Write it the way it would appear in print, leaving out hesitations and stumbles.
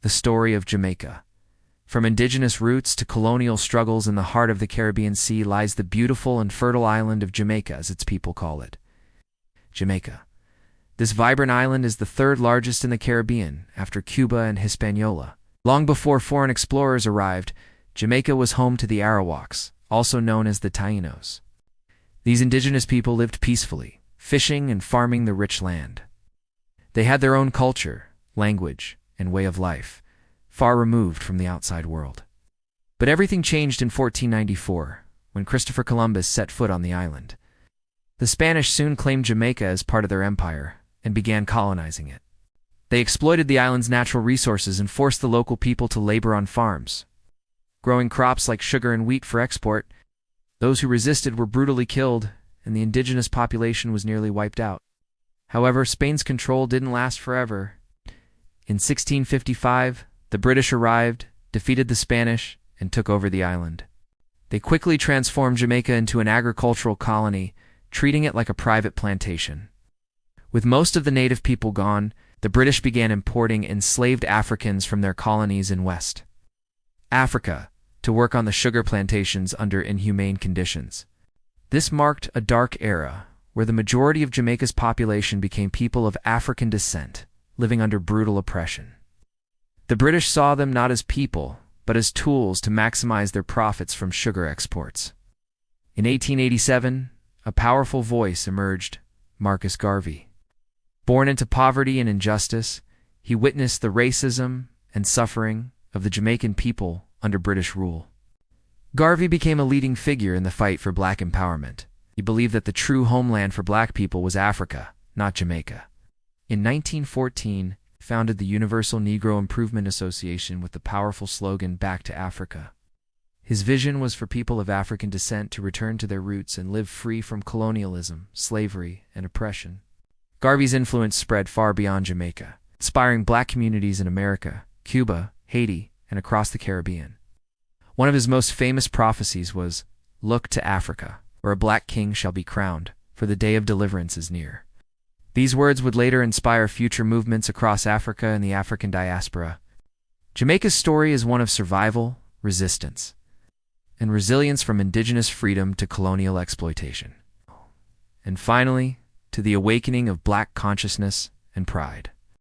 the story of Jamaica. From indigenous roots to colonial struggles in the heart of the Caribbean Sea lies the beautiful and fertile island of Jamaica, as its people call it. Jamaica. This vibrant island is the third largest in the Caribbean, after Cuba and Hispaniola. Long before foreign explorers arrived, Jamaica was home to the Arawaks, also known as the Tainos. These indigenous people lived peacefully, fishing and farming the rich land. They had their own culture, language, and way of life, far removed from the outside world. But everything changed in 1494, when Christopher Columbus set foot on the island. The Spanish soon claimed Jamaica as part of their empire and began colonizing it. They exploited the island's natural resources and forced the local people to labor on farms, growing crops like sugar and wheat for export. Those who resisted were brutally killed, and the indigenous population was nearly wiped out. However, Spain's control didn't last forever. In 1655, the British arrived, defeated the Spanish, and took over the island. They quickly transformed Jamaica into an agricultural colony, treating it like a private plantation. With most of the native people gone, the British began importing enslaved Africans from their colonies in West Africa to work on the sugar plantations under inhumane conditions. This marked a dark era where the majority of Jamaica's population became people of African descent, living under brutal oppression. The British saw them not as people, but as tools to maximize their profits from sugar exports. In 1887, a powerful voice emerged, Marcus Garvey. Born into poverty and injustice, he witnessed the racism and suffering of the Jamaican people under British rule. Garvey became a leading figure in the fight for black empowerment. He believed that the true homeland for black people was Africa, not Jamaica. In 1914, he founded the Universal Negro Improvement Association with the powerful slogan, "Back to Africa." His vision was for people of African descent to return to their roots and live free from colonialism, slavery, and oppression. Garvey's influence spread far beyond Jamaica, inspiring black communities in America, Cuba, Haiti, and across the Caribbean. One of his most famous prophecies was, "Look to Africa, where a black king shall be crowned, for the day of deliverance is near." These words would later inspire future movements across Africa and the African diaspora. Jamaica's story is one of survival, resistance, and resilience from indigenous freedom to colonial exploitation. And finally, to the awakening of black consciousness and pride.